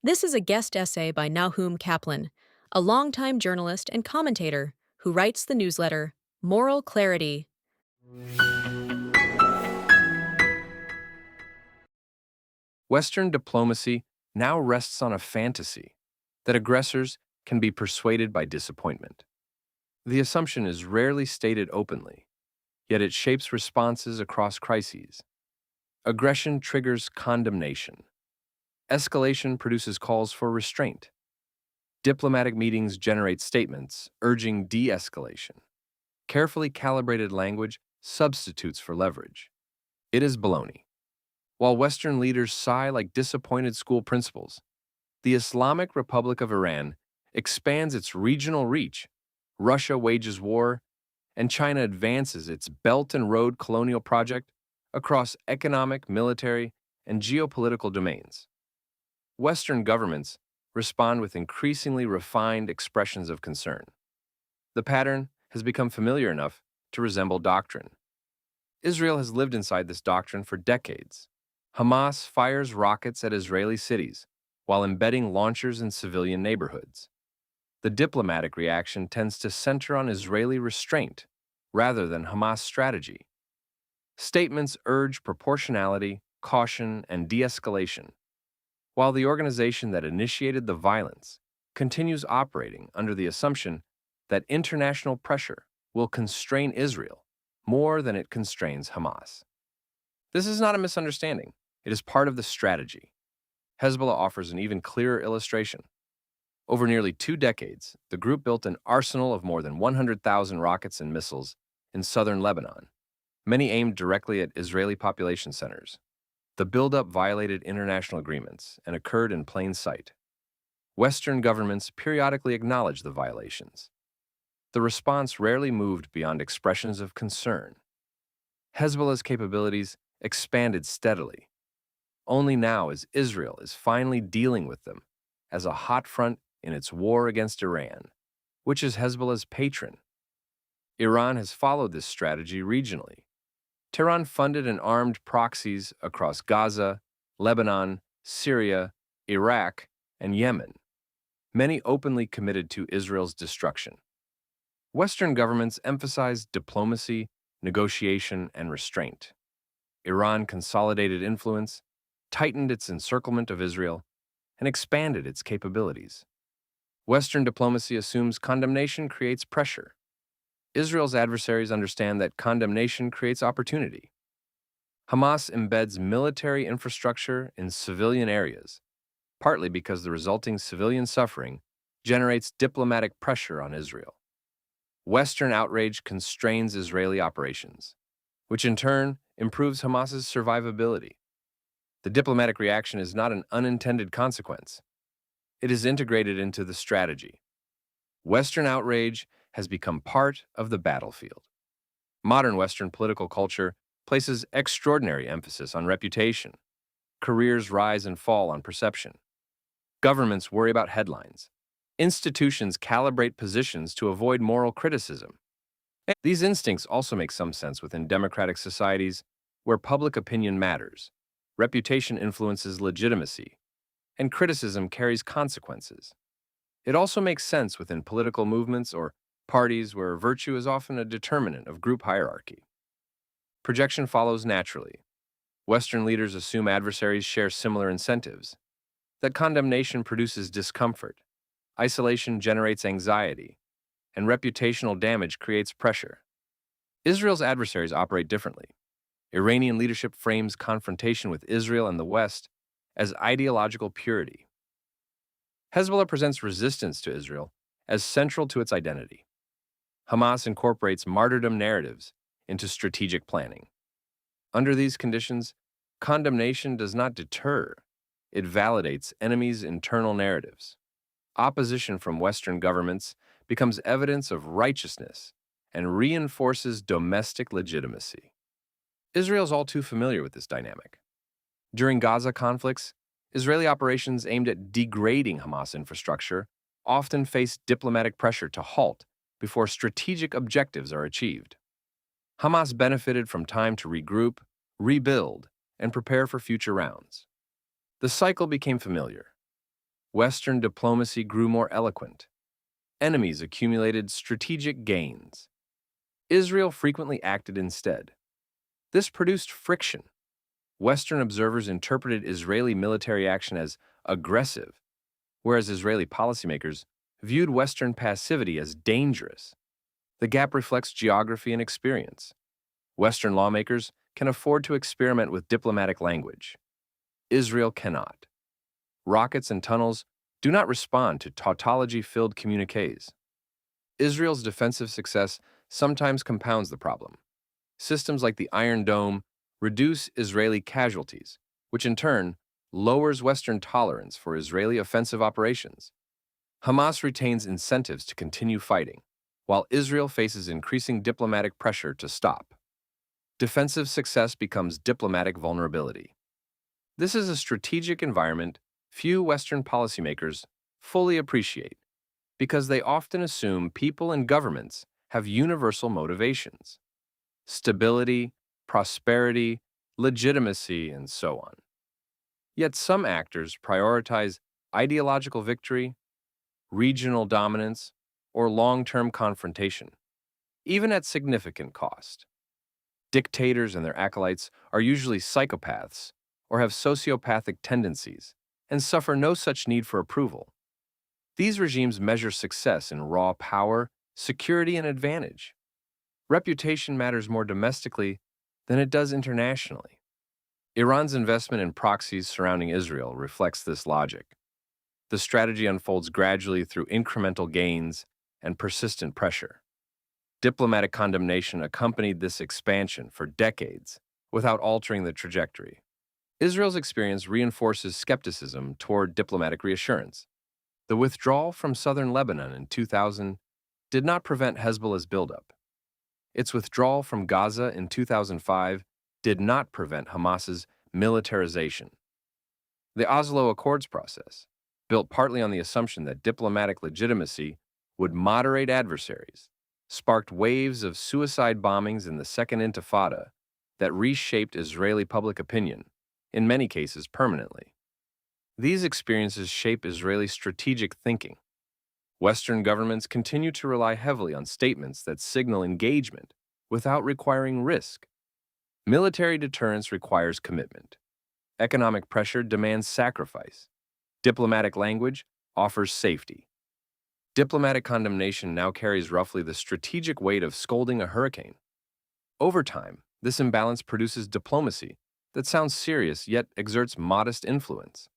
This is a guest essay by Nahum Kaplan, a longtime journalist and commentator who writes the newsletter Moral Clarity. Western diplomacy now rests on a fantasy that aggressors can be persuaded by disappointment. The assumption is rarely stated openly, yet it shapes responses across crises. Aggression triggers condemnation. Escalation produces calls for restraint. Diplomatic meetings generate statements urging de-escalation. Carefully calibrated language substitutes for leverage. It is baloney. While Western leaders sigh like disappointed school principals, the Islamic Republic of Iran expands its regional reach. Russia wages war, and China advances its Belt and Road colonial project across economic, military, and geopolitical domains. Western governments respond with increasingly refined expressions of concern. The pattern has become familiar enough to resemble doctrine. Israel has lived inside this doctrine for decades. Hamas fires rockets at Israeli cities while embedding launchers in civilian neighborhoods. The diplomatic reaction tends to center on Israeli restraint rather than Hamas strategy. Statements urge proportionality, caution, and de-escalation, while the organization that initiated the violence continues operating under the assumption that international pressure will constrain Israel more than it constrains Hamas. This is not a misunderstanding. It is part of the strategy. Hezbollah offers an even clearer illustration. Over nearly 2 decades, the group built an arsenal of more than 100,000 rockets and missiles in southern Lebanon, many aimed directly at Israeli population centers. The buildup violated international agreements and occurred in plain sight. Western governments periodically acknowledged the violations. The response rarely moved beyond expressions of concern. Hezbollah's capabilities expanded steadily. Only now, as Israel is finally dealing with them as a hot front in its war against Iran, which is Hezbollah's patron. Iran has followed this strategy regionally. Tehran funded and armed proxies across Gaza, Lebanon, Syria, Iraq, and Yemen, many openly committed to Israel's destruction. Western governments emphasized diplomacy, negotiation, and restraint. Iran consolidated influence, tightened its encirclement of Israel, and expanded its capabilities. Western diplomacy assumes condemnation creates pressure. Israel's adversaries understand that condemnation creates opportunity. Hamas embeds military infrastructure in civilian areas, partly because the resulting civilian suffering generates diplomatic pressure on Israel. Western outrage constrains Israeli operations, which in turn improves Hamas's survivability. The diplomatic reaction is not an unintended consequence. It is integrated into the strategy. Western outrage has become part of the battlefield. Modern Western political culture places extraordinary emphasis on reputation. Careers rise and fall on perception. Governments worry about headlines. Institutions calibrate positions to avoid moral criticism. These instincts also make some sense within democratic societies where public opinion matters, reputation influences legitimacy, and criticism carries consequences. It also makes sense within political movements or parties where virtue is often a determinant of group hierarchy. Projection follows naturally. Western leaders assume adversaries share similar incentives, that condemnation produces discomfort, isolation generates anxiety, and reputational damage creates pressure. Israel's adversaries operate differently. Iranian leadership frames confrontation with Israel and the West as ideological purity. Hezbollah presents resistance to Israel as central to its identity. Hamas incorporates martyrdom narratives into strategic planning. Under these conditions, condemnation does not deter, it validates enemies' internal narratives. Opposition from Western governments becomes evidence of righteousness and reinforces domestic legitimacy. Israel is all too familiar with this dynamic. During Gaza conflicts, Israeli operations aimed at degrading Hamas infrastructure often face diplomatic pressure to halt before strategic objectives are achieved. Hamas benefited from time to regroup, rebuild, and prepare for future rounds. The cycle became familiar. Western diplomacy grew more eloquent. Enemies accumulated strategic gains. Israel frequently acted instead. This produced friction. Western observers interpreted Israeli military action as aggressive, whereas Israeli policymakers viewed Western passivity as dangerous. The gap reflects geography and experience. Western lawmakers can afford to experiment with diplomatic language. Israel cannot. Rockets and tunnels do not respond to tautology-filled communiques. Israel's defensive success sometimes compounds the problem. Systems like the Iron Dome reduce Israeli casualties, which in turn lowers Western tolerance for Israeli offensive operations. Hamas retains incentives to continue fighting, while Israel faces increasing diplomatic pressure to stop. Defensive success becomes diplomatic vulnerability. This is a strategic environment few Western policymakers fully appreciate because they often assume people and governments have universal motivations: stability, prosperity, legitimacy, and so on. Yet some actors prioritize ideological victory, regional dominance, or long-term confrontation, even at significant cost. Dictators and their acolytes are usually psychopaths or have sociopathic tendencies and suffer no such need for approval. These regimes measure success in raw power, security, and advantage. Reputation matters more domestically than it does internationally. Iran's investment in proxies surrounding Israel reflects this logic. The strategy unfolds gradually through incremental gains and persistent pressure. Diplomatic condemnation accompanied this expansion for decades without altering the trajectory. Israel's experience reinforces skepticism toward diplomatic reassurance. The withdrawal from southern Lebanon in 2000 did not prevent Hezbollah's buildup. Its withdrawal from Gaza in 2005 did not prevent Hamas's militarization. The Oslo Accords process, built partly on the assumption that diplomatic legitimacy would moderate adversaries, sparked waves of suicide bombings in the Second Intifada that reshaped Israeli public opinion, in many cases permanently. These experiences shape Israeli strategic thinking. Western governments continue to rely heavily on statements that signal engagement without requiring risk. Military deterrence requires commitment. Economic pressure demands sacrifice. Diplomatic language offers safety. Diplomatic condemnation now carries roughly the strategic weight of scolding a hurricane. Over time, this imbalance produces diplomacy that sounds serious yet exerts modest influence.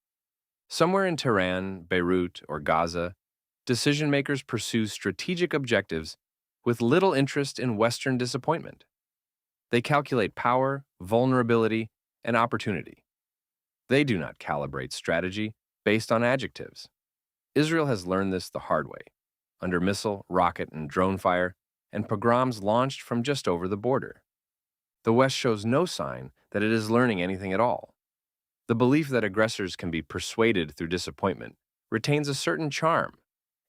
Somewhere in Tehran, Beirut, or Gaza, decision-makers pursue strategic objectives with little interest in Western disappointment. They calculate power, vulnerability, and opportunity. They do not calibrate strategy based on adjectives. Israel has learned this the hard way, under missile, rocket, and drone fire, and pogroms launched from just over the border. The West shows no sign that it is learning anything at all. The belief that aggressors can be persuaded through disappointment retains a certain charm.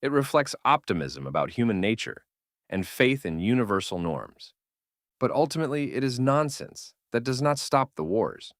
It reflects optimism about human nature and faith in universal norms. But ultimately, it is nonsense that does not stop the wars.